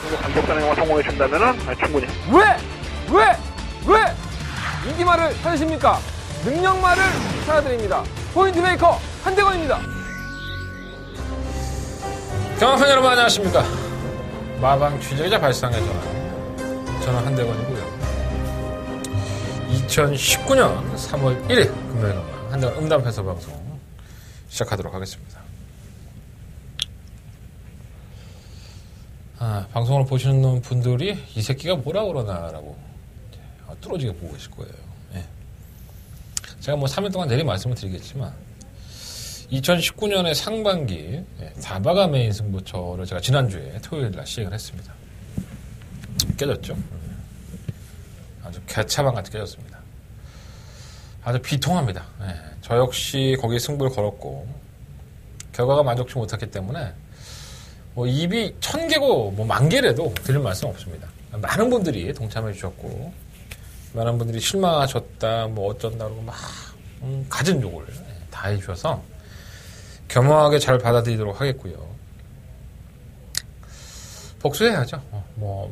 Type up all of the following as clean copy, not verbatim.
정도 감독단에 성공해 준다면은 충분히. 왜 인기말을 찾으십니까? 능력말을 찾아드립니다. 포인트 메이커 한대건입니다. 경험팬 여러분 안녕하십니까? 마방 취재기자 발상의 전화. 저는 한대건이고요. 2019년 3월 1일 금요일 한대건 음담회서 방송 시작하도록 하겠습니다. 방송을 보시는 분들이 이 새끼가 뭐라 그러나라고 뚫어지게 보고 계실 거예요. 예. 제가 3일 동안 내리 말씀을 드리겠지만 2019년의 상반기 다바가 메인 승부처를 제가 지난주에 토요일날 시행을 했습니다. 깨졌죠? 아주 개차반같이 깨졌습니다. 아주 비통합니다. 저 역시 거기에 승부를 걸었고 결과가 만족치 못했기 때문에 입이 1000개고 10,000개라도 드릴 말씀 없습니다. 많은 분들이 동참해 주셨고 많은 분들이 실망하셨다 어쩐다고 막 갖은 욕을 다 해주셔서 겸허하게 잘 받아들이도록 하겠고요. 복수해야죠.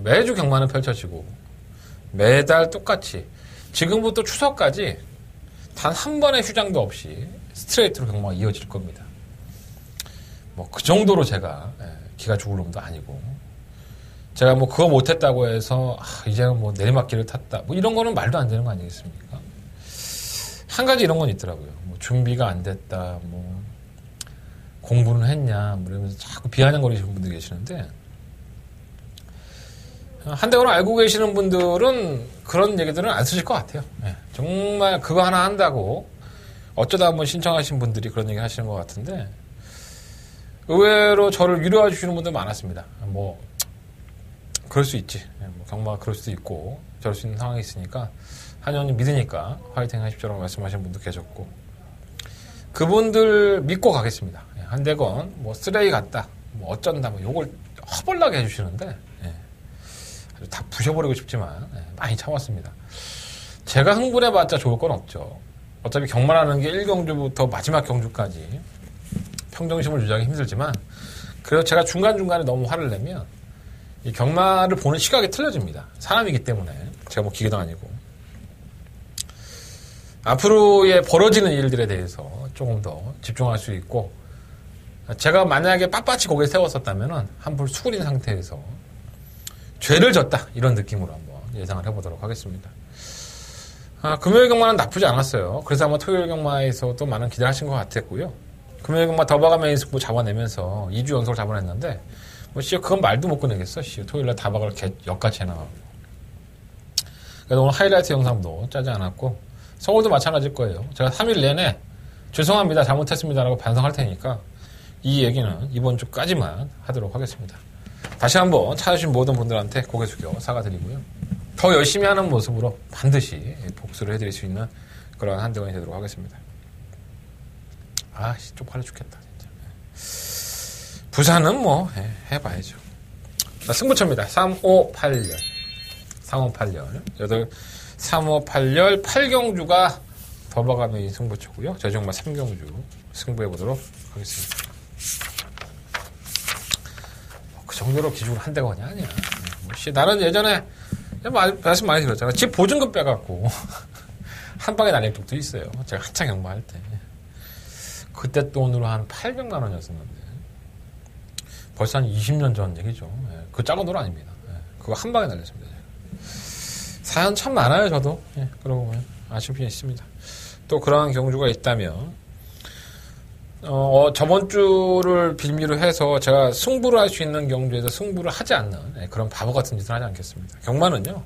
매주 경마는 펼쳐지고 매달 똑같이 지금부터 추석까지 단 한 번의 휴장도 없이 스트레이트로 경마가 이어질 겁니다. 그 정도로 제가 기가 죽을 놈도 아니고 제가 그거 못했다고 해서 이제는 내리막길을 탔다 이런 거는 말도 안 되는 거 아니겠습니까? 한 가지 이런 건 있더라고요. 준비가 안 됐다 공부는 했냐 이러면서 자꾸 비아냥거리시는 분들이 계시는데 한대건을 알고 계시는 분들은 그런 얘기들은 안 쓰실 것 같아요. 정말 그거 하나 한다고 어쩌다 한번 신청하신 분들이 그런 얘기 하시는 것 같은데 의외로 저를 위로해 주시는 분들 많았습니다. 그럴 수 있지. 경마가 그럴 수도 있고 저럴 수 있는 상황이 있으니까 한의원님 믿으니까 화이팅 하십시오라고 말씀하시는 분도 계셨고 그분들 믿고 가겠습니다. 한대건 쓰레기 같다 어쩐다 요걸 허벌나게 해주시는데 다 부셔버리고 싶지만 많이 참았습니다. 제가 흥분해봤자 좋을 건 없죠. 어차피 경마라는 게 1경주부터 마지막 경주까지 평정심을 유지하기 힘들지만 그래서 제가 중간중간에 너무 화를 내면 이 경마를 보는 시각이 틀려집니다. 사람이기 때문에 제가 기계도 아니고 앞으로의 벌어지는 일들에 대해서 조금 더 집중할 수 있고 제가 만약에 빳빳이 고개 세웠었다면 한풀 수그린 상태에서 죄를 졌다 이런 느낌으로 한번 예상을 해보도록 하겠습니다. 금요일 경마는 나쁘지 않았어요. 그래서 아마 토요일 경마에서도 많은 기대를 하신 것 같았고요. 금요일 경마 더바가 메인 승부 잡아내면서 2주 연속을 잡아냈는데 그건 말도 못 꺼내겠어. 토요일날 다박을 역같이 해나가고 그래서 오늘 하이라이트 영상도 짜지 않았고 서울도 마찬가지일 거예요. 제가 3일 내내 죄송합니다 잘못했습니다라고 반성할 테니까 이 얘기는 이번 주까지만 하도록 하겠습니다. 다시 한번 찾아주신 모든 분들한테 고개 숙여 사과드리고요. 더 열심히 하는 모습으로 반드시 복수를 해드릴 수 있는 그런 한대건이 되도록 하겠습니다. 쪽팔려 죽겠다 진짜. 부산은 해봐야죠. 승부처입니다. 3588열 3588열 8경주가 더버가면 승부처고요. 제정마 3경주 승부해보도록 하겠습니다. 그 정도로 기준은 한대건이 아니야. 나는 예전에 말씀 많이 드렸잖아. 집 보증금 빼갖고 한 방에 날린 적도 있어요. 제가 한창 경마할 때. 그때 돈으로 한 800만 원이었었는데 벌써 한 20년 전 얘기죠. 그 작은 돈 아닙니다. 그거 한 방에 날렸습니다. 사연 참 많아요. 저도 그러고 보면 아쉬움이 있습니다. 또 그러한 경주가 있다면 저번 주를 빌미로 해서 제가 승부를 할 수 있는 경주에서 승부를 하지 않는 그런 바보 같은 짓을 하지 않겠습니다. 경마는요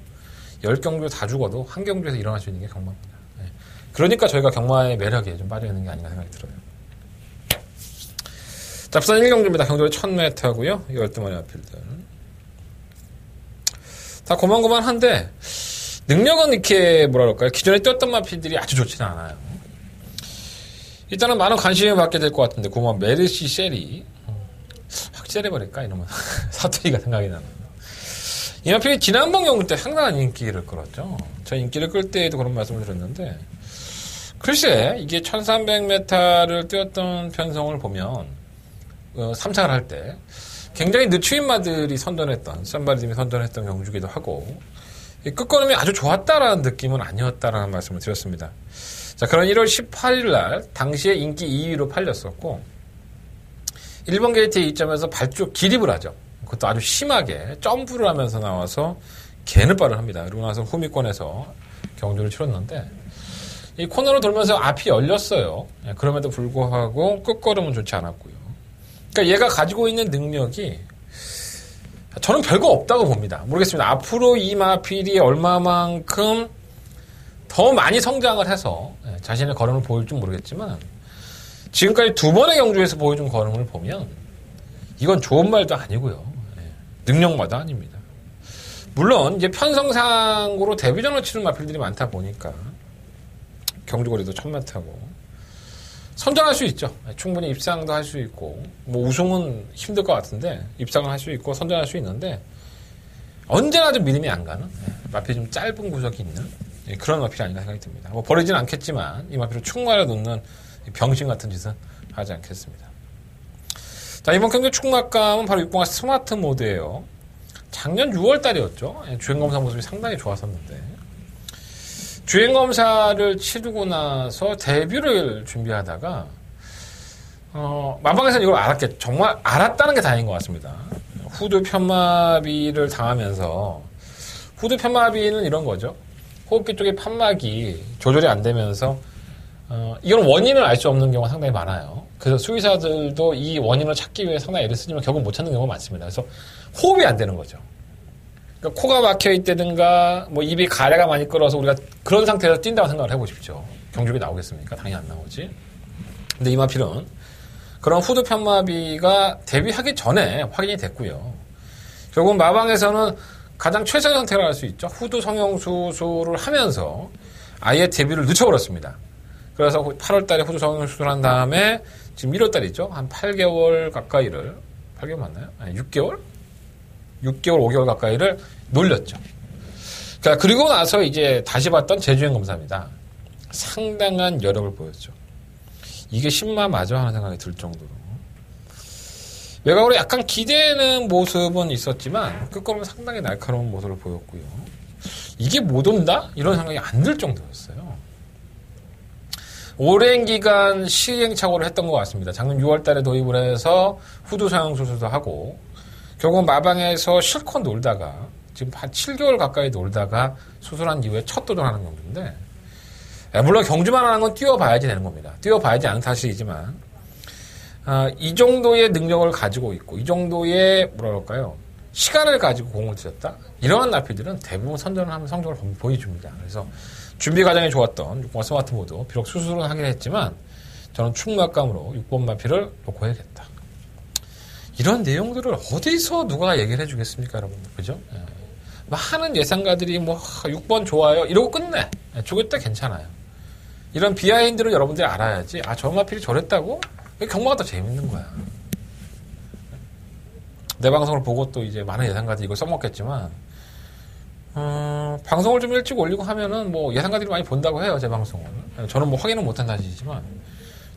10경주 다 죽어도 한 경주에서 일어날 수 있는 게 경마입니다. 그러니까 저희가 경마의 매력에 좀 빠져있는 게 아닌가 생각이 들어요. 잡산 1경주입니다. 경주는 1000m고요. 12마리 마필들 다 고만고만한데 능력은 이렇게 뭐랄까요 기존에 뛰었던 마필들이 아주 좋지는 않아요. 일단은 많은 관심을 받게 될 것 같은데 고만 메르시 셀이 확실해버릴까 이러면 사투리가 생각이 나는 이 마필이 지난번 경주 때 상당한 인기를 끌었죠. 저 인기를 끌 때에도 그런 말씀을 드렸는데 글쎄 이게 1300m를 뛰었던 편성을 보면 3착을 할 때 굉장히 늦추인마들이 선전했던, 쌈바리즘이 선전했던 경주기도 하고, 끝걸음이 아주 좋았다라는 느낌은 아니었다라는 말씀을 드렸습니다. 자, 그런 1월 18일 날, 당시에 인기 2위로 팔렸었고, 1번 게이트의 이점에서 발주 기립을 하죠. 그것도 아주 심하게 점프를 하면서 나와서 개는발을 합니다. 그러고 나서 후미권에서 경주를 치렀는데, 이 코너를 돌면서 앞이 열렸어요. 그럼에도 불구하고 끝걸음은 좋지 않았고요. 그러니까 얘가 가지고 있는 능력이 저는 별거 없다고 봅니다. 모르겠습니다. 앞으로 이 마필이 얼마만큼 더 많이 성장을 해서 자신의 걸음을 보일지 모르겠지만 지금까지 2번의 경주에서 보여준 걸음을 보면 이건 좋은 말도 아니고요. 능력마도 아닙니다. 물론 이제 편성상으로 데뷔전을 치른 마필들이 많다 보니까 경주거리도 천만 타고 선전할 수 있죠. 충분히 입상도 할 수 있고 뭐 우승은 힘들 것 같은데 입상을 할 수 있고 선전할 수 있는데 언제나 좀 믿음이 안 가는 마필이 좀 짧은 구석이 있는 그런 마필이 아닌가 생각이 듭니다. 뭐 버리진 않겠지만 이 마필을 축마를 놓는 병신 같은 짓은 하지 않겠습니다. 자, 이번 경기 축마감은 바로 6번화 스마트 모드예요. 작년 6월 달이었죠. 주행검사 모습이 상당히 좋았었는데 주행검사를 치르고 나서 데뷔를 준비하다가 만방에서는 이걸 알았겠죠. 정말 알았다는 게 다행인 것 같습니다. 후두 편마비를 당하면서 후두 편마비는 이런 거죠. 호흡기 쪽에 판막이 조절이 안 되면서 이건 원인을 알 수 없는 경우가 상당히 많아요. 그래서 수의사들도 이 원인을 찾기 위해 상당히 애를 쓰지만 결국 못 찾는 경우가 많습니다. 그래서 호흡이 안 되는 거죠. 그러니까 코가 막혀 있다든가 뭐 입이 가래가 많이 끓어서 우리가 그런 상태에서 뛴다고 생각을 해보십시오. 경주기 나오겠습니까? 당연히 안 나오지. 근데 이 마필은 그런 후두 편마비가 데뷔하기 전에 확인이 됐고요. 결국 마방에서는 가장 최선의 선택을 할 수 있죠. 후두 성형수술을 하면서 아예 데뷔를 늦춰버렸습니다. 그래서 8월 달에 후두 성형수술을 한 다음에 지금 1월 달이죠. 한 8개월 가까이를 8개월 맞나요? 아니 6개월? 6개월, 5개월 가까이를 놀렸죠. 그러니까 그리고 나서 이제 다시 봤던 재주행 검사입니다. 상당한 여력을 보였죠. 이게 신마 맞아 하는 생각이 들 정도로. 외곽으로 약간 기대는 모습은 있었지만 끝걸음은 상당히 날카로운 모습을 보였고요. 이게 못 온다? 이런 생각이 안 들 정도였어요. 오랜 기간 시행착오를 했던 것 같습니다. 작년 6월 달에 도입을 해서 후두 성형수술도 하고 결국 마방에서 실컷 놀다가 지금 한 7개월 가까이 놀다가 수술한 이후에 첫 도전하는 경주인데 물론 경주만 하는 건 뛰어봐야지 되는 겁니다. 뛰어봐야지 않은 사실이지만 이 정도의 능력을 가지고 있고 이 정도의 뭐라 그럴까요? 시간을 가지고 공을 들였다? 이러한 나필들은 대부분 선전을 하면 성적을 보여줍니다. 그래서 준비 과정이 좋았던 6번 스마트 모드 비록 수술은 하긴 했지만 저는 충막감으로 6번 마필을 놓고 해야겠다. 이런 내용들을 어디서 누가 얘기를 해주겠습니까, 여러분들? 그죠? 예. 많은 예상가들이 뭐, 6번 좋아요. 이러고 끝내. 죽을 때 괜찮아요. 이런 비하인드를 여러분들이 알아야지. 아, 저 마필이 저랬다고? 경마가 더 재밌는 거야. 내 방송을 보고 또 이제 많은 예상가들이 이걸 써먹겠지만, 방송을 좀 일찍 올리고 하면은 뭐 예상가들이 많이 본다고 해요, 제 방송을. 저는 뭐 확인은 못한 사실이지만,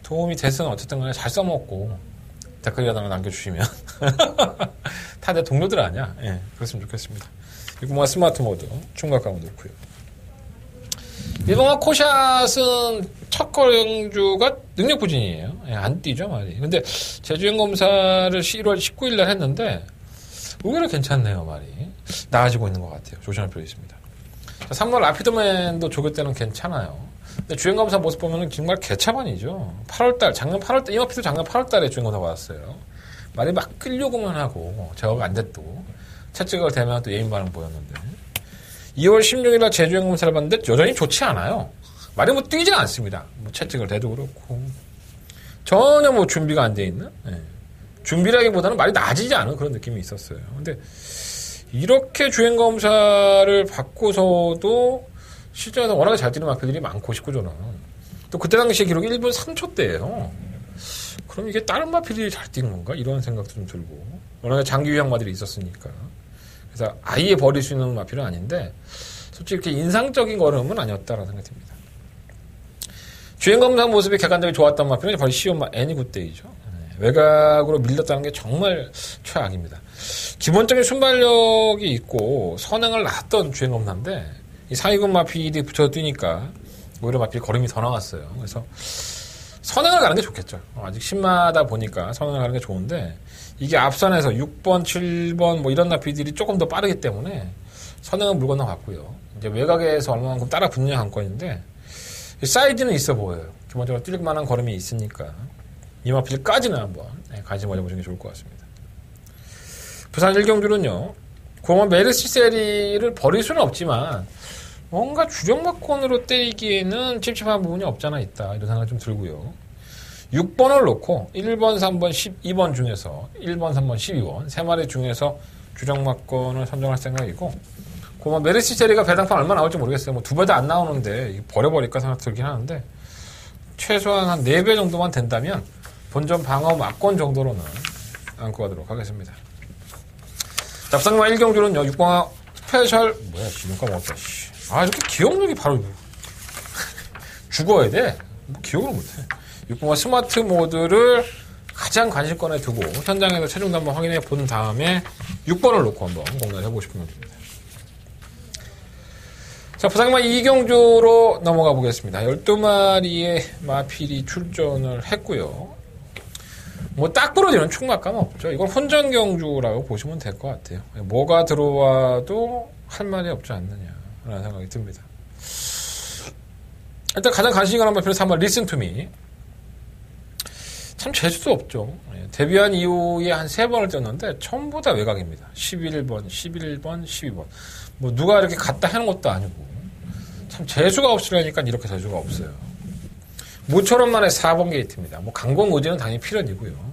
도움이 됐으면 어쨌든 간에 잘 써먹고, 댓글이라도 남겨주시면 다 내 동료들 아니야? 예, 그랬으면 좋겠습니다. 그리고 뭐 스마트 모드 충각감도 있고요. 일본화 코샷은 첫 경주가 능력 부진이에요. 예, 안 뛰죠 말이. 근데 재주행 검사를 1월 19일 날 했는데 의외로 괜찮네요 말이. 나아지고 있는 것 같아요. 조심할 필요 있습니다. 3월 라피드맨도 조교 때는 괜찮아요. 근데 주행검사 모습 보면은 정말 개차반이죠. 8월달, 작년 8월달, 이 마필도 작년 8월달에 주행검사 받았어요. 말이 막 끌려고만 하고, 제어가 안 됐고, 채찍을 대면 또 예민 반응 보였는데, 2월 16일날 재주행검사를 봤는데 여전히 좋지 않아요. 말이 뭐 뛰지는 않습니다. 뭐 채찍을 대도 그렇고, 전혀 뭐 준비가 안 돼 있는, 예. 준비라기보다는 말이 나아지지 않은 그런 느낌이 있었어요. 근데, 이렇게 주행검사를 받고서도, 실전에서 워낙에 잘 뛰는 마필들이 많고 19조는 또 그때 당시에 기록이 1분 3초대예요. 그럼 이게 다른 마필이 잘 뛰는 건가? 이런 생각도 좀 들고 워낙에 장기 유형마들이 있었으니까 그래서 아예 버릴 수 있는 마필은 아닌데 솔직히 이렇게 인상적인 걸음은 아니었다라는 생각이 듭니다. 주행검사 모습이 객관적으로 좋았던 마필은 바로 시온마 애니굿데이죠. 외곽으로 밀렸다는 게 정말 최악입니다. 기본적인 순발력이 있고 선행을 놨던 주행검사인데 이 상위근 마필이 붙여 뛰니까 오히려 마필 걸음이 더 나왔어요. 그래서 선행을 가는 게 좋겠죠. 아직 신마다 보니까 선행을 가는 게 좋은데 이게 앞선에서 6번, 7번 뭐 이런 나필들이 조금 더 빠르기 때문에 선행은 물 건너갔고요. 이제 외곽에서 얼마만큼 따라 붙느냐 한 건인데 사이즈는 있어 보여요. 기본적으로 뛸 만한 걸음이 있으니까 이 마필까지는 한번 관심 가져보시는 게 좋을 것 같습니다. 부산 1경주는요. 공원 메르시세리를 버릴 수는 없지만 뭔가 주력마권으로 때리기에는 찝찝한 부분이 없잖아 있다. 이런 생각이 좀 들고요. 6번을 놓고 1번, 3번, 12번 중에서 1번, 3번, 12번 세 마리 중에서 주력마권을 선정할 생각이고 공원 메르시세리가 배당판 얼마 나올지 모르겠어요. 뭐 두 배 다 안 나오는데 버려버릴까 생각 들긴 하는데 최소한 한 4배 정도만 된다면 본전 방어 막권 정도로는 안고 가도록 하겠습니다. 자, 부산마 1경주는요, 6번화 스페셜, 뭐야, 이름 까먹었다, 이렇게 기억력이 바로, 죽어야 돼? 뭐 기억을 못해. 6번화 스마트 모드를 가장 관심권에 두고, 현장에서 체중도 한번 확인해 본 다음에, 6번을 놓고 한번 공략을 해보고 싶은 겁니다. 자, 부산마 2경주로 넘어가 보겠습니다. 12마리의 마필이 출전을 했고요. 뭐 딱 부러지는 충막감 없죠. 이건 혼전 경주라고 보시면 될 것 같아요. 뭐가 들어와도 할 말이 없지 않느냐라는 생각이 듭니다. 일단 가장 관심이 가는 마필은 3번 Listen to me. 참 재수도 없죠. 데뷔한 이후에 한 3번을 뛰었는데 전부 다 외곽입니다. 11번, 11번, 12번. 뭐 누가 이렇게 갔다 해놓은 것도 아니고 참 재수가 없으려니까 이렇게 재수가 없어요. 모처럼만의 4번 게이트입니다. 뭐 강공 의지는 당연히 필연이고요.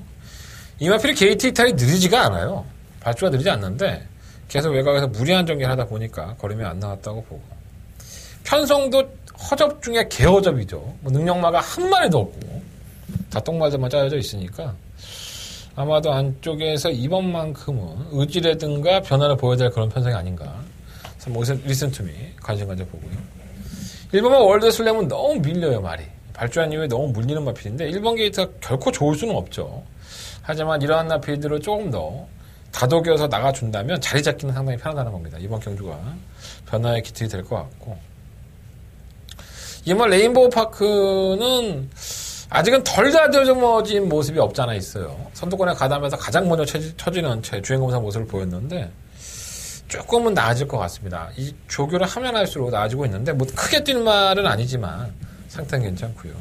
이 마필이 게이트 이탈이 느리지가 않아요. 발주가 느리지 않는데 계속 외곽에서 무리한 전개를 하다 보니까 걸음이 안 나왔다고 보고 편성도 허접 중에 개허접이죠. 뭐 능력마가 한 마리도 없고 다 똥말들만 짜여져 있으니까 아마도 안쪽에서 이번만큼은 의지라든가 변화를 보여야 될 그런 편성이 아닌가. 그래서 뭐 리슨 투미 관심 가져보고요. 1번만 월드 슬램은 너무 밀려요, 말이. 발주한 이후에 너무 물리는 마필인데 1번 게이트가 결코 좋을 수는 없죠. 하지만 이러한 마필들을 조금 더 다독여서 나가준다면 자리 잡기는 상당히 편하다는 겁니다. 이번 경주가 변화의 기틀이 될 것 같고 이번 레인보우 파크는 아직은 덜 다듬어진 모습이 없잖아 있어요. 선두권에 가담해서 가장 먼저 쳐지는 주행검사 모습을 보였는데 조금은 나아질 것 같습니다. 이 조교를 하면 할수록 나아지고 있는데 뭐 크게 뛸 말은 아니지만 상태는 괜찮고요.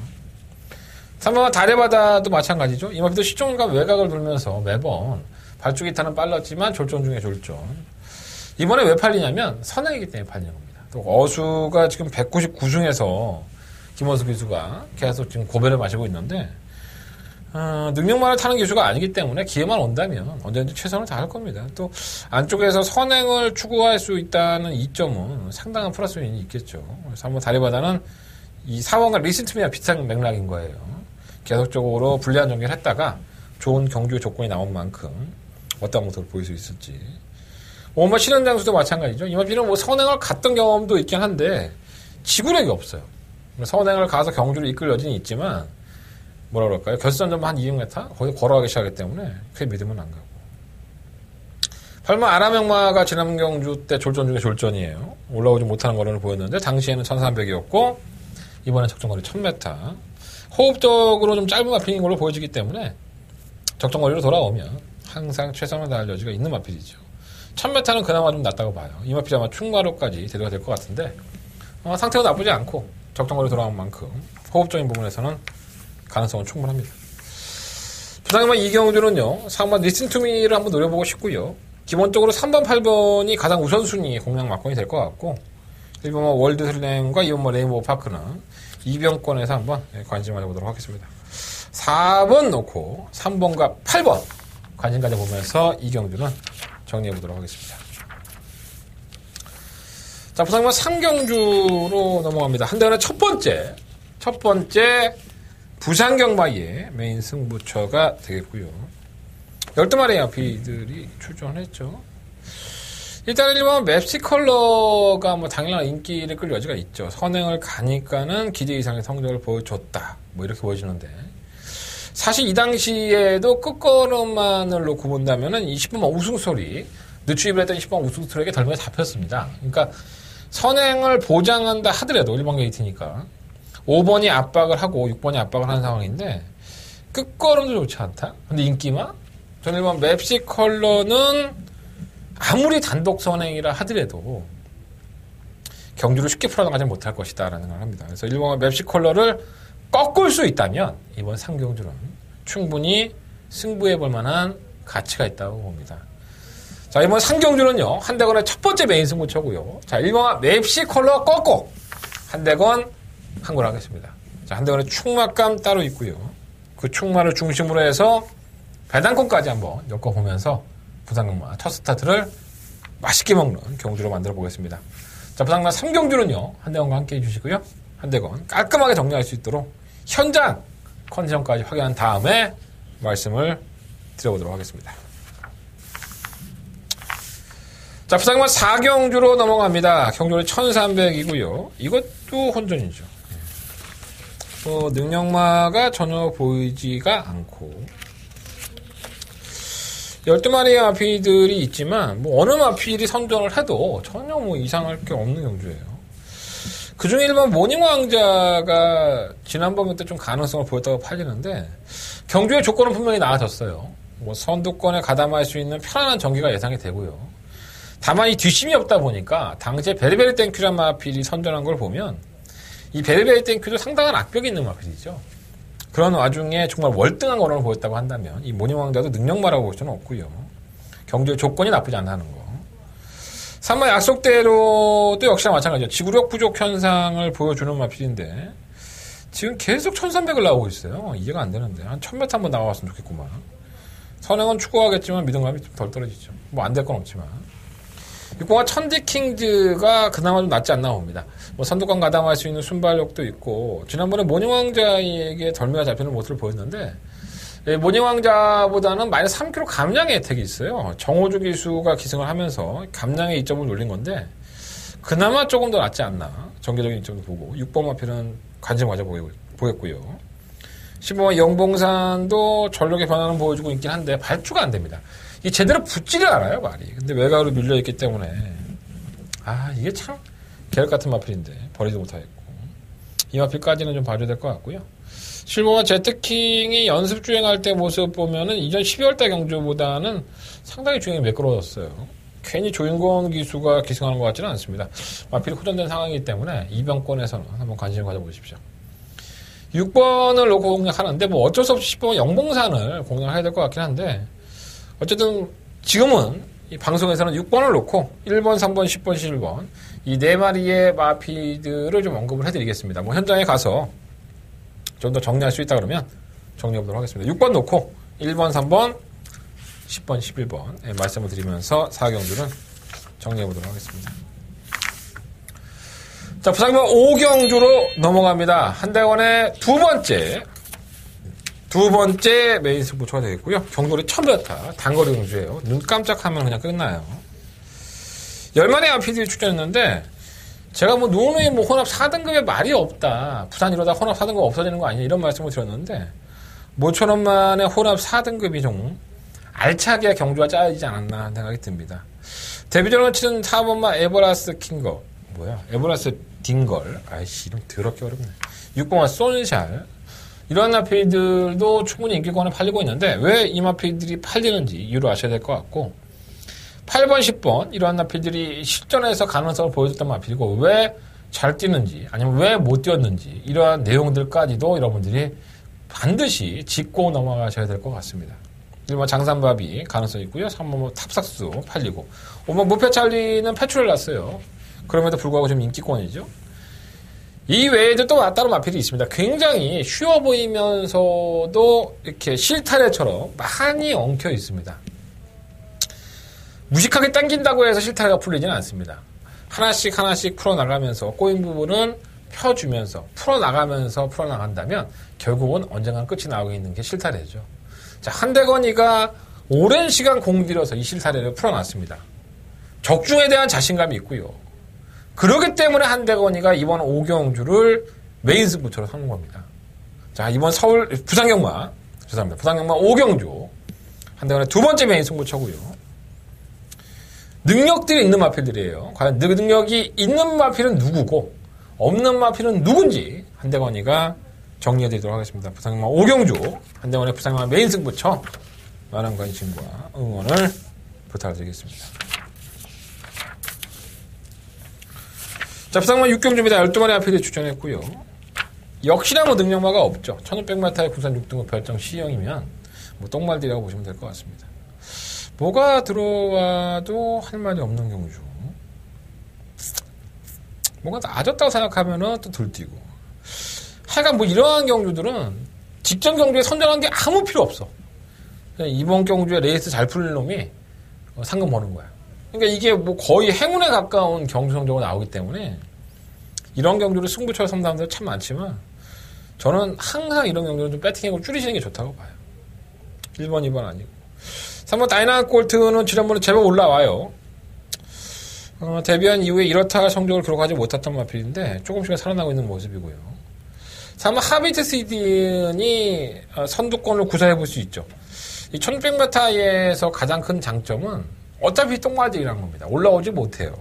3번은 다래바다도 마찬가지죠. 이 마필도 시종과 외곽을 돌면서 매번 발주기 타는 빨랐지만 졸전 중에 졸전. 이번에 왜 팔리냐면 선행이기 때문에 팔리는 겁니다. 또 어수가 지금 199중에서 김원수 기수가 계속 지금 고배를 마시고 있는데 능력만을 타는 기수가 아니기 때문에 기회만 온다면 언제든지 최선을 다할 겁니다. 또 안쪽에서 선행을 추구할 수 있다는 이점은 상당한 플러스 요인이 있겠죠. 그래서 한번 다리바다는 이 4번과 리스트미와 비슷한 맥락인 거예요. 계속적으로 불리한 전개를 했다가 좋은 경주 조건이 나온 만큼 어떤 모습을 보일 수 있을지. 5번 신현 장수도 마찬가지죠. 이마피는 뭐 선행을 갔던 경험도 있긴 한데 지구력이 없어요. 선행을 가서 경주를 이끌 여진이 있지만 뭐라 그럴까요? 결선점 한 200m 거의 걸어가기 시작하기 때문에 크게 믿으면 안 가고. 8번 아라명마가 지난 경주 때 졸전 중에 졸전이에요. 올라오지 못하는 거리를 보였는데 당시에는 1300이었고 이번엔 적정거리 1000m. 호흡적으로 좀 짧은 마필인 걸로 보여지기 때문에 적정거리로 돌아오면 항상 최선을 다할 여지가 있는 마필이죠. 1000m는 그나마 좀 낫다고 봐요. 이 마필이 아마 충마로까지 대두가 될 것 같은데 상태가 나쁘지 않고 적정거리 돌아온 만큼 호흡적인 부분에서는 가능성은 충분합니다. 부산의만 이경주는요. 3번 리슨 투미를 한번 노려보고 싶고요. 기본적으로 3번, 8번이 가장 우선순위 공략 막권이 될 것 같고 1번은 월드슬램과 2번은 레인보우 파크는 이병권에서 한번 관심 가져보도록 하겠습니다. 4번 놓고 3번과 8번 관심 가져보면서 이경주는 정리해보도록 하겠습니다. 자, 부산의만 3경주로 넘어갑니다. 한대원의 첫 번째 부산경마의 메인 승부처가 되겠고요. 12마리의 아피들이 출전했죠. 일단 1번 맵시컬러가 뭐 당연한 인기를 끌 여지가 있죠. 선행을 가니까는 기대 이상의 성적을 보여줬다. 뭐 이렇게 보여지는데 사실 이 당시에도 끝걸음만을 놓고 본다면은 20번만 우승소리, 늦추입을 했던 20번 우승소리에게 덜미가 잡혔습니다. 그러니까 선행을 보장한다 하더라도 1번 게이트니까 5번이 압박을 하고 6번이 압박을 하는 상황인데 끝걸음도 좋지 않다? 근데 인기마? 저는 1번 맵시 컬러는 아무리 단독 선행이라 하더라도 경주를 쉽게 풀어나가지 못할 것이다 라는 걸 합니다. 그래서 1번 맵시 컬러를 꺾을 수 있다면 이번 상경주는 충분히 승부해볼 만한 가치가 있다고 봅니다. 자, 이번 상경주는요, 한대건의 첫 번째 메인 승부처고요. 자, 1번 맵시 컬러 꺾고 한대건 항구를 하겠습니다. 자, 한대건의 충마감 따로 있고요. 그 충마를 중심으로 해서 배당권까지 한번 엮어보면서 부산경마 첫 스타트를 맛있게 먹는 경주로 만들어 보겠습니다. 자, 부산경마 3경주는요, 한대건과 함께 해주시고요. 한대건 깔끔하게 정리할 수 있도록 현장 컨디션까지 확인한 다음에 말씀을 드려보도록 하겠습니다. 자, 부산경마 4경주로 넘어갑니다. 경주는 1300이고요. 이것도 혼전이죠. 능력마가 전혀 보이지가 않고 12마리의 마필들이 있지만 어느 마필이 선전을 해도 전혀 이상할 게 없는 경주예요. 그중에 1번 모닝왕자가 지난번 때 좀 가능성을 보였다고 팔리는데 경주의 조건은 분명히 나아졌어요. 선두권에 가담할 수 있는 편안한 전기가 예상이 되고요. 다만 이 뒷심이 없다 보니까 당시에 베리베리 땡큐란 마필이 선전한 걸 보면 이 베리베리 땡큐도 상당한 악벽이 있는 마필이죠. 그런 와중에 정말 월등한 거론을 보였다고 한다면 이 모닝왕자도 능력마라고 볼 수는 없고요. 경주의 조건이 나쁘지 않다는 거. 3번 약속대로도 역시나 마찬가지죠. 지구력 부족 현상을 보여주는 마필인데 지금 계속 1300을 나오고 있어요. 이해가 안 되는데 한 1000m 한번 나와봤으면 좋겠구만. 선행은 추구하겠지만 믿음감이 좀 덜 떨어지죠. 안 될 건 없지만 6번가 천디킹즈가 그나마 좀 낫지 않나 봅니다. 선두권 가담할 수 있는 순발력도 있고 지난번에 모닝왕자에게 덜미가 잡히는 모습을 보였는데 모닝왕자보다는 마이너스 3kg 감량의 혜택이 있어요. 정호주 기수가 기승을 하면서 감량의 이점을 놀린 건데 그나마 조금 더 낫지 않나. 전개적인 이점도 보고 6번 마필은 관심 가져 보였고요. 15번 영봉산도 전력의 변화는 보여주고 있긴 한데 발주가 안 됩니다. 이게 제대로 붙지를 않아요, 말이. 근데 외곽으로 밀려있기 때문에 이게 참 계획 같은 마필인데 버리지 못하겠고 이 마필까지는 좀 봐줘야 될 것 같고요. 실버와 제트킹이 연습 주행할 때 모습 보면은 이전 12월달 경주보다는 상당히 주행이 매끄러워졌어요. 괜히 조인권 기수가 기승하는 것 같지는 않습니다. 마필이 호전된 상황이기 때문에 이병권에서는 한번 관심을 가져보십시오. 6번을 놓고 공략하는데 어쩔 수 없이 10번 영봉산을 공략해야 될 것 같긴 한데 어쨌든 지금은 이 방송에서는 6번을 놓고 1번, 3번, 10번, 11번 이 4마리의 마피들을 좀 언급을 해드리겠습니다. 현장에 가서 좀 더 정리할 수 있다 그러면 정리해보도록 하겠습니다. 6번 놓고 1번, 3번, 10번, 11번 말씀을 드리면서 4경주는 정리해보도록 하겠습니다. 자, 부산경마 5경주로 넘어갑니다. 한대건의 두 번째 메인 승부처가 되겠고요. 경로리 1000m 단거리 경주예요. 눈 깜짝하면 그냥 끝나요. 10마리의 마필들이 출전했는데 제가 누누이 혼합 4등급에 말이 없다. 부산 이러다 혼합 4등급 없어지는 거 아니냐 이런 말씀을 드렸는데 모처럼만의 혼합 4등급이 좀 알차게 경주가 짜여지지 않았나 하는 생각이 듭니다. 데뷔전을 치른 4번마 에버라스 킹거 에버라스 딩걸 이름 더럽게 어렵네. 6번마 손샬 이런 마필들도 충분히 인기권에 팔리고 있는데 왜 이 마필들이 팔리는지 이유를 아셔야 될 것 같고 8번, 10번 이러한 마필들이 실전에서 가능성을 보여줬던 마필이고 왜 잘 뛰는지 아니면 왜 못 뛰었는지 이러한 내용들까지도 여러분들이 반드시 짚고 넘어가셔야 될 것 같습니다. 1번 장산밥이 가능성이 있고요. 3번 탑삭수 팔리고 5번 무패찰리는 패출을 났어요. 그럼에도 불구하고 좀 인기권이죠. 이 외에도 또 따로 마필이 있습니다. 굉장히 쉬워 보이면서도 이렇게 실타래처럼 많이 엉켜 있습니다. 무식하게 당긴다고 해서 실타래가 풀리지는 않습니다. 하나씩 풀어나가면서 꼬인 부분은 펴주면서 풀어나간다면 결국은 언젠간 끝이 나오고 있는 게 실타래죠. 자, 한대건이가 오랜 시간 공들여서 이 실타래를 풀어놨습니다. 적중에 대한 자신감이 있고요. 그렇기 때문에 한대건이가 이번 5경주를 메인 승부처로 삼는 겁니다. 자, 이번 부산경마 죄송합니다. 부상영마 오경주. 한대건의 두 번째 메인 승부처고요. 능력들이 있는 마필들이에요. 과연 능력이 있는 마필은 누구고 없는 마필은 누군지 한대건이가 정리해드리도록 하겠습니다. 부상영마 오경주. 한대건의 부상영마 메인 승부처. 많은 관심과 응원을 부탁드리겠습니다. 자, 부상영마 6경주입니다. 12마리 마필이 출전했고요. 역시나 뭐 능력마가 없죠. 1600m의 군산 6등급 별정 C형이면 뭐 똥말들이라고 보시면 될 것 같습니다. 뭐가 들어와도 할 말이 없는 경주. 뭔가 나아졌다고 생각하면은 또 들뛰고. 하여간 뭐 이러한 경주들은 직전 경주에 선정한 게 아무 필요 없어. 그냥 이번 경주에 레이스 잘 풀린 놈이 상금 버는 거야. 그러니까 이게 뭐 거의 행운에 가까운 경주 성적으로 나오기 때문에 이런 경주를 승부처로 삼는 사람들 참 많지만 저는 항상 이런 경주는 좀 배팅액을 줄이시는 게 좋다고 봐요. 1번, 2번 아니고. 3번 다이나믹 골트는 지난번에 제법 올라와요. 데뷔한 이후에 이렇다 성적을 기록하지 못했던 마필인데 조금씩 살아나고 있는 모습이고요. 3번 하비트 시즌이 선두권을 구사해볼 수 있죠. 이 1600m에서 가장 큰 장점은 어차피 똥마질이라는 겁니다. 올라오지 못해요.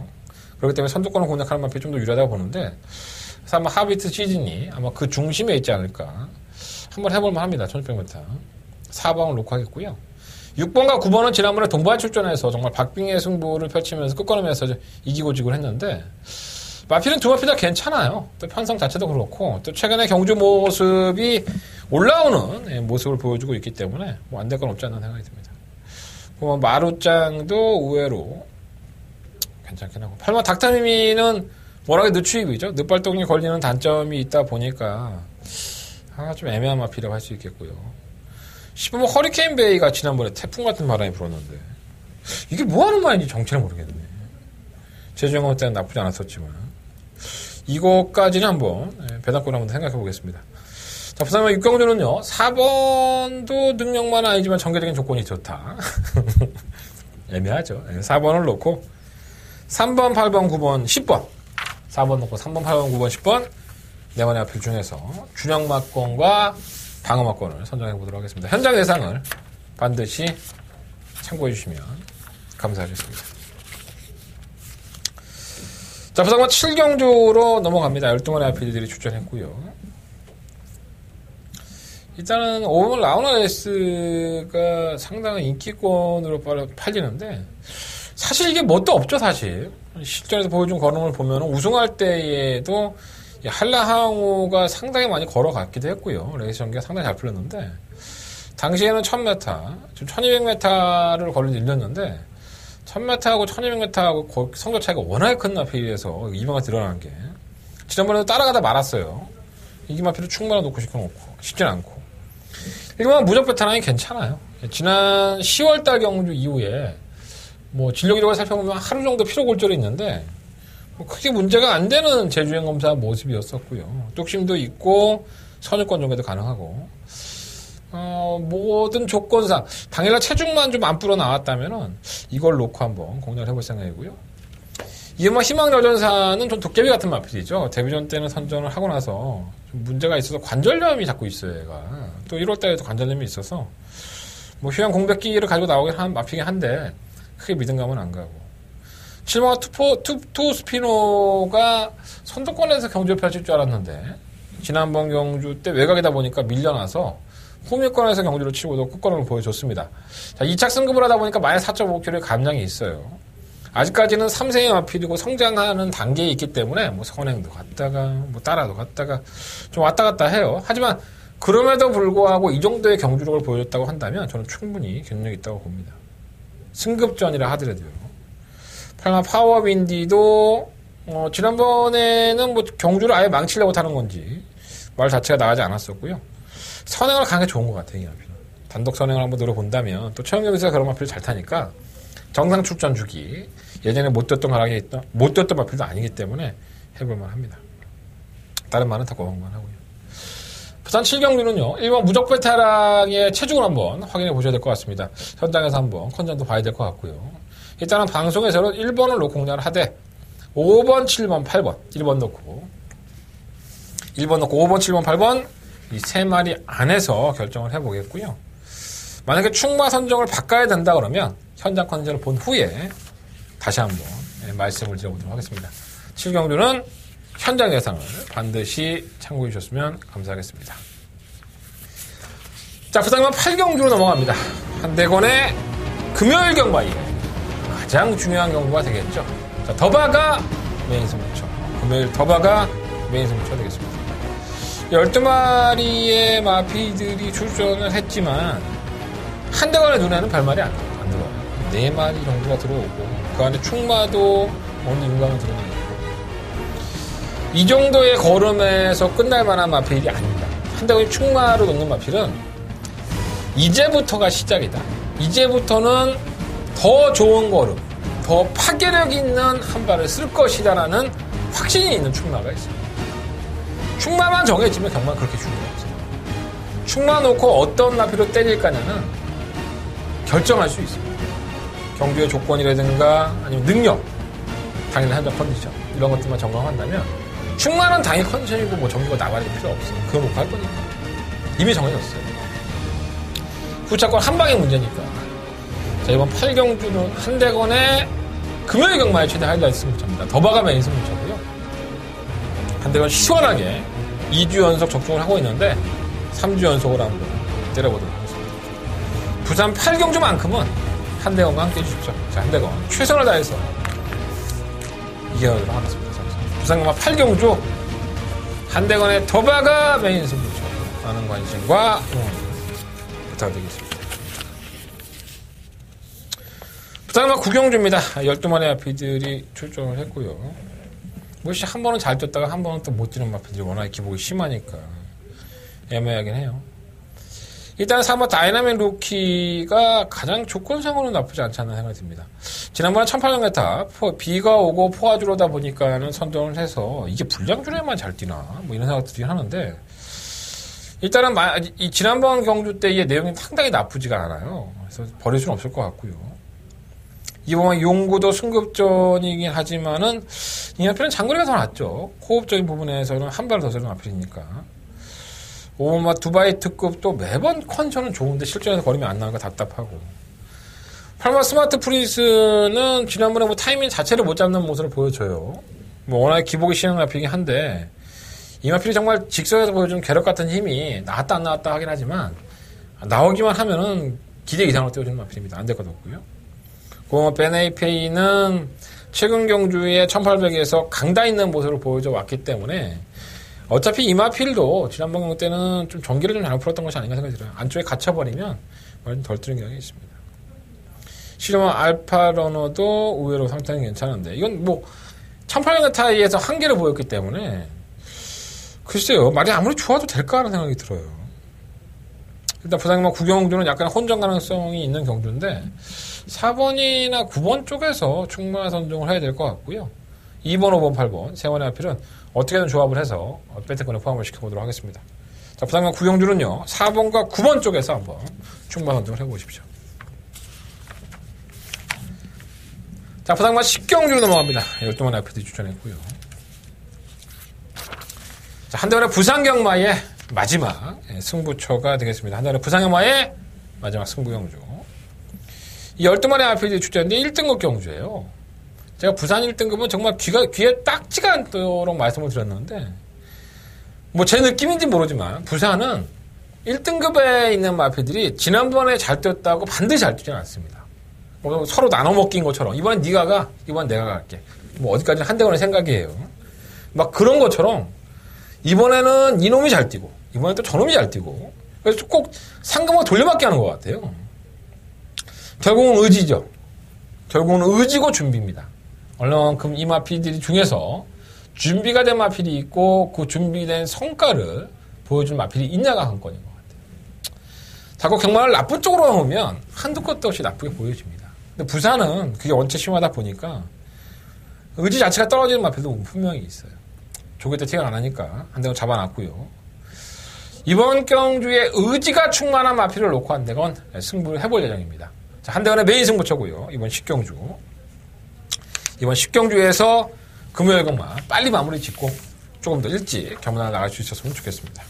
그렇기 때문에 선두권을 공략하는 마필이 좀 더 유리하다고 보는데 3번 하비트 시즌이 아마 그 중심에 있지 않을까. 한번 해볼만 합니다. 1600m. 4번을 놓고 하겠고요. 6번과 9번은 지난번에 동반 출전해서 정말 박빙의 승부를 펼치면서 끝걸음에서 이기고 지고 했는데 마필은 두 마필 다 괜찮아요. 또 편성 자체도 그렇고 또 최근에 경주 모습이 올라오는 모습을 보여주고 있기 때문에 뭐 안 될 건 없지 않나 생각이 듭니다. 마루짱도 의외로 괜찮긴 하고 8번 닥터미미는 워낙에 늦추입이죠. 늦발동이 걸리는 단점이 있다 보니까 좀 애매한 마필이라고 할 수 있겠고요. 10번 허리케인 베이가 지난번에 태풍 같은 바람이 불었는데 이게 뭐하는 말인지 정체를 모르겠네. 제주영업 때는 나쁘지 않았었지만 이거까지는 한번 배당권을 한번 생각해 보겠습니다. 자, 부산의 6경주는요 4번도 능력만 아니지만 전개적인 조건이 좋다. 애매하죠. 4번을 놓고 3번, 8번, 9번, 10번 4번 놓고 3번, 8번, 9번, 10번 네번의 앞필 중에서 준영막권과 방어막권을 선정해 보도록 하겠습니다. 현장 예상을 반드시 참고해 주시면 감사하겠습니다. 자, 부산과 7경주로 넘어갑니다. 12마리 앞필들이 출전했고요. 일단은 5번 라우나레스가 상당한 인기권으로 팔리는데 사실 이게 뭣도 없죠. 사실 실전에서 보여준 걸음을 보면 우승할 때에도 한라항우가 상당히 많이 걸어갔기도 했고요. 레이스 전개가 상당히 잘 풀렸는데 당시에는 1000m, 지금 1200m를 걸린 일렸는데 1000m하고 1200m하고 성적 차이가 워낙에 큰 마필에서 이마가 드러나는 게 지난번에도 따라가다 말았어요. 이 마필을 충분히 놓고 싶진 않고 일반 무적 베테랑이 괜찮아요. 지난 10월달 경주 이후에 뭐 진력 이력을 살펴보면 하루 정도 피로 골절이 있는데 뭐 크게 문제가 안 되는 제주행 검사 모습이었었고요. 뚝심도 있고 선유권 정도도 가능하고 모든 조건상 당일날 체중만 좀 안 불어 나왔다면은 이걸 놓고 한번 공략을 해볼 생각이고요. 이음마 희망여전사는 좀 도깨비 같은 마필이죠. 데뷔전 때는 선전을 하고 나서 좀 문제가 있어서 관절염이 자꾸 있어요. 얘가 또 1월달에도 관절염이 있어서 뭐 휴양 공백기를 가지고 나오긴 한 마필이긴 한데 크게 믿음감은 안 가고 7번가 투스피노가 선두권에서 경주를 펼칠 줄 알았는데 지난번 경주 때 외곽이다 보니까 밀려나서 호미권에서 경주를 치고도 끝걸음을 보여줬습니다. 자, 2착 승급을 하다 보니까 마이너스 4.5kg의 감량이 있어요. 아직까지는 3세의 마필이고 성장하는 단계에 있기 때문에 뭐 선행도 갔다가 뭐 따라도 갔다가 좀 왔다 갔다 해요. 하지만 그럼에도 불구하고 이 정도의 경주력을 보여줬다고 한다면 저는 충분히 경력이 있다고 봅니다. 승급전이라 하더라도요. 8만 파워윈디도 지난번에는 뭐 경주를 아예 망치려고 타는 건지 말 자체가 나가지 않았었고요. 선행을 가는 게 좋은 것 같아요. 이 마필은. 단독 선행을 한번 노려본다면 또 최영경에서 그런 마필을 잘 타니까 정상 출전 주기 예전에 못 뛰었던 마필도 아니기 때문에 해볼만 합니다. 다른 말은 다 고만만 하고요. 부산 7경주는요. 1번 무적 베테랑의 체중을 한번 확인해 보셔야 될 것 같습니다. 현장에서 한번 컨전도 봐야 될 것 같고요. 일단은 방송에서는 1번을 놓고 공략을 하되 5번, 7번, 8번 1번 놓고 5번, 7번, 8번 이 세 마리 안에서 결정을 해보겠고요. 만약에 충마 선정을 바꿔야 된다 그러면 현장 컨디션을 본 후에 다시 한번 말씀을 드려보도록 하겠습니다. 7경주는 현장 예상을 반드시 참고해 주셨으면 감사하겠습니다. 자, 부상만 8경주로 넘어갑니다. 한대건의 금요일 경마에 가장 중요한 경주가 되겠죠. 자, 더바가 메인 승부처. 금요일 더바가 메인 승부처 되겠습니다. 12마리의 마피들이 출전을 했지만 한대건의 눈에는 별말이 안 들어와요. 4마리 정도가 들어오고 그 안에 충마도 어느 윤곽을 드러내고 이 정도의 걸음에서 끝날 만한 마필이 아닙니다. 한대건이 충마로 놓는 마필은 이제부터가 시작이다. 이제부터는 더 좋은 걸음, 더 파괴력 있는 한 발을 쓸 것이다라는 확신이 있는 충마가 있습니다. 충마만 정해지면 경마는 그렇게 중요해요. 충마 놓고 어떤 마필로 때릴 거냐는 결정할 수 있습니다. 경주의 조건이라든가 아니면 능력, 당연히 현장 컨디션 이런 것들만 점검한다면 충마는 당연히 컨디션이고 뭐 정규가 나발일 필요 없어요. 그거 놓고 할 거니까. 이미 정해졌어요. 후차권 한 방의 문제니까. 자, 이번 8경주는 한대건의 금요일 경마의 최대 하이라이트 승부처입니다. 더바가 메인 승부처고요. 한대건 시원하게 2주 연속 적중을 하고 있는데 3주 연속으로 한번 때려보도록 하겠습니다. 부산 8경주만큼은 한대건과 함께 해주십시오. 자, 한대건 최선을 다해서 이겨내도록 하겠습니다. 부산경마 8경주 한대건의 더바가 메인 승부처 많은 관심과 응원 부탁드리겠습니다. 부산경마 9경주입니다. 12마리 마피들이 출전을 했고요. 한 번은 잘 뛰었다가 한 번은 또 못 뛰는 마피들이 워낙에 기복이 심하니까 애매하긴 해요. 일단 3번 다이나믹 루키가 가장 조건상으로는 나쁘지 않지 않나 생각이 듭니다. 지난번에 1800m 비가 오고 포화주로다 보니까는 선정을 해서 이게 불량주로에만 잘 뛰나 뭐 이런 생각 들긴 하는데 일단은 이 지난번 경주 때의 내용이 상당히 나쁘지가 않아요. 그래서 버릴 수는 없을 것 같고요. 이번 용구도 승급전이긴 하지만은 이 앞에는 장거리가 더 낫죠. 호흡적인 부분에서는 한 발을 더 세는 앞이니까. 오마 두바이 특급도 매번 컨디션은 좋은데 실전에서 걸음이 안 나니까 답답하고. 팔마 스마트 프린스는 지난번에 뭐 타이밍 자체를 못 잡는 모습을 보여줘요. 뭐 워낙에 기복이 심한 앞이긴 한데 이 마필이 정말 직선에서 보여주는 괴력 같은 힘이 나왔다 안 나왔다 하긴 하지만 나오기만 하면은 기대 이상으로 띄워주는 마필입니다. 안 될 것 없고요. 그 베네이페이는 최근 경주에 1800에서 강다 있는 모습을 보여줘 왔기 때문에 어차피 이 마필도 지난번 경주 때는 좀 전기를 좀 잘못 풀었던 것이 아닌가 생각이 들어요. 안쪽에 갇혀버리면 좀 덜 뜨는 경향이 있습니다. 실험한 알파러너도 의외로 상태는 괜찮은데 이건 뭐 1800 타이에서 한계를 보였기 때문에 글쎄요. 말이 아무리 좋아도 될까 하는 생각이 들어요. 일단 부산경마 9경주는 약간 혼전 가능성이 있는 경주인데 4번이나 9번 쪽에서 충마 선정을 해야 될 것 같고요. 2번, 5번, 8번 세 번의 앞필은 어떻게든 조합을 해서 배트권에 포함을 시켜보도록 하겠습니다. 자, 부산경마 9경주는요. 4번과 9번 쪽에서 한번 충마 선정을 해보십시오. 자, 부산경마 10경주로 넘어갑니다. 12번의 앞필이 추천했고요. 자, 한대원의 부산경마의 마지막 승부처가 되겠습니다. 한대원의 부산경마의 마지막 승부경주. 이 12마리 RPD 출전인데 1등급 경주예요. 제가 부산 1등급은 정말 귀에 딱지가 않도록 말씀을 드렸는데 뭐 제 느낌인지 모르지만 부산은 1등급에 있는 마피들이 지난번에 잘 뛰었다고 반드시 잘 뛰지는 않습니다. 뭐 서로 나눠 먹기인 것처럼 이번엔 네가 가, 이번엔 내가 갈게. 뭐 어디까지는 한대원의 생각이에요. 막 그런 것처럼 이번에는 이놈이 잘 뛰고 이번엔 또 저놈이 잘 뛰고 그래서 꼭 상금을 돌려막기 하는 것 같아요. 결국은 의지죠. 결국은 의지고 준비입니다. 얼마만큼 이 마피들이 중에서 준비가 된 마필이 있고 그 준비된 성과를 보여준 마필이 있냐가 관건인 것 같아요. 자꾸 경마를 나쁜 쪽으로 보면 한두 것도 없이 나쁘게 보여집니다. 근데 부산은 그게 원체 심하다 보니까 의지 자체가 떨어지는 마필도 분명히 있어요. 조개 때 티가 안 나니까 한 대건 잡아놨고요. 이번 경주에 의지가 충만한 마필을 놓고 한 대건 승부를 해볼 예정입니다. 자, 한 대건의 메인 승부처고요. 이번 10경주. 이번 10경주에서 금요일 경마 빨리 마무리 짓고 조금 더 일찍 경마를 나갈 수 있었으면 좋겠습니다.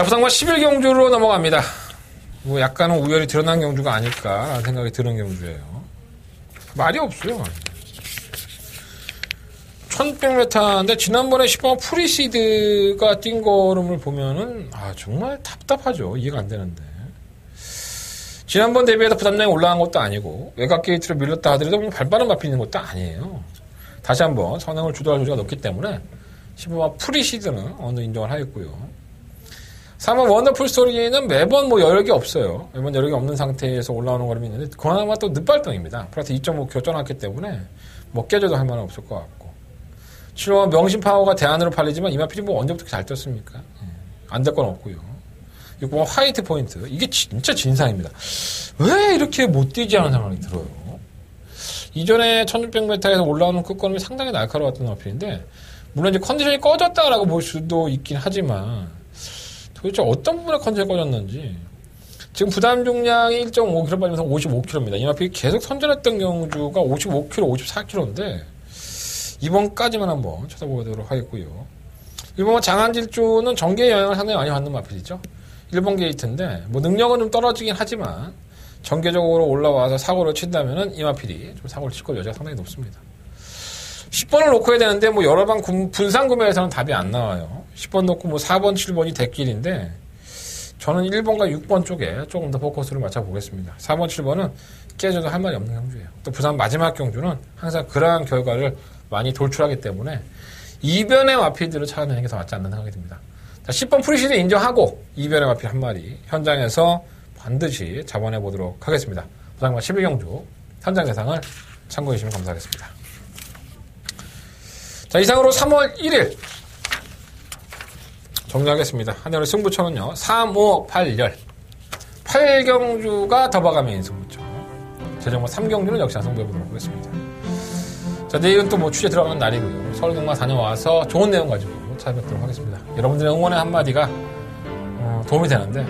자, 부상마 11경주로 넘어갑니다. 뭐 약간은 우열이 드러난 경주가 아닐까라는 생각이 드는 경주예요. 말이 없어요. 1600m인데 지난번에 10번 프리시드가 뛴 걸음을 보면은 정말 답답하죠. 이해가 안 되는데. 지난번 대비해서 부담량이 올라간 것도 아니고 외곽 게이트를 밀렸다 하더라도 발빠른 마피 있는 것도 아니에요. 다시 한번 성능을 주도할 조지가 높기 때문에 15번 프리시드는 어느 정도 인정을 하겠고요. 3번 원더풀 스토리는 매번 뭐 여력이 없어요. 매번 여력이 없는 상태에서 올라오는 걸음이 있는데 그나마 또 늦발등입니다. 플러스 2.5km 쪄놨기 때문에 뭐 깨져도 할 말은 없을 것 같고. 7번 명심 파워가 대안으로 팔리지만 이마필이 뭐 언제부터 잘 떴습니까? 안 될 건 없고요. 6번 화이트 포인트. 이게 진짜 진상입니다. 왜 이렇게 못 뛰지 하는 생각이 들어요. 이전에 1600m에서 올라오는 끝걸음이 상당히 날카로웠던 어필인데 물론 이제 컨디션이 꺼졌다라고 볼 수도 있긴 하지만 도대체 어떤 부분에 컨디션이 꺼졌는지 지금 부담 중량이 1.5km 빠지면서 55km입니다. 이마필이 계속 선전했던 경주가 55km, 54km인데 이번까지만 한번 쳐다보도록 하겠고요. 1번 장안질주는 전개의 영향을 상당히 많이 받는 마필이죠. 1번 게이트인데 뭐 능력은 좀 떨어지긴 하지만 전개적으로 올라와서 사고를 친다면은 이마필이 좀 사고를 칠 걸 여지가 상당히 높습니다. 10번을 놓고 해야 되는데 뭐 여러 방 분산 구매에서는 답이 안 나와요. 10번 놓고 뭐 4번, 7번이 대길인데 저는 1번과 6번 쪽에 조금 더 포커스를 맞춰보겠습니다. 4번, 7번은 깨져도 할 말이 없는 경주예요. 또 부산 마지막 경주는 항상 그러한 결과를 많이 돌출하기 때문에 이변의 마필들을 찾아내는 게 더 맞지 않는 생각이 듭니다. 자, 10번 프리시드 인정하고 이변의 마필 한 마리 현장에서 반드시 잡아내 보도록 하겠습니다. 부산마 11경주 현장 대상을 참고해 주시면 감사하겠습니다. 자, 이상으로 3월 1일 정리하겠습니다. 한여름 승부처는요 3, 5, 8, 열 8경주가 더 봐가면 승부처 제정모 3경주는 역시나 승부해보도록 하겠습니다. 자, 내일은 또 뭐 취재 들어가는 날이고요. 서울동마 다녀와서 좋은 내용 가지고 찾아뵙도록 하겠습니다. 여러분들의 응원의 한마디가 도움이 되는데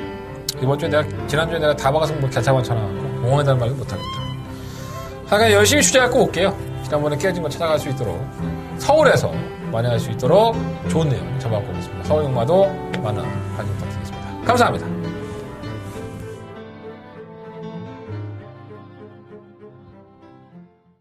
이번 주에 지난주에 내가 다 박아서 뭐 개차만 쳐나가고 응원해달라는 말도 못하겠다. 하여간 열심히 취재하고 올게요. 지난번에 깨진 거 찾아갈 수 있도록 서울에서 만회할 수 있도록 좋은 내용 잡아갖고 오겠습니다. 서울동마도 많은 관심 부탁드리겠습니다. 감사합니다.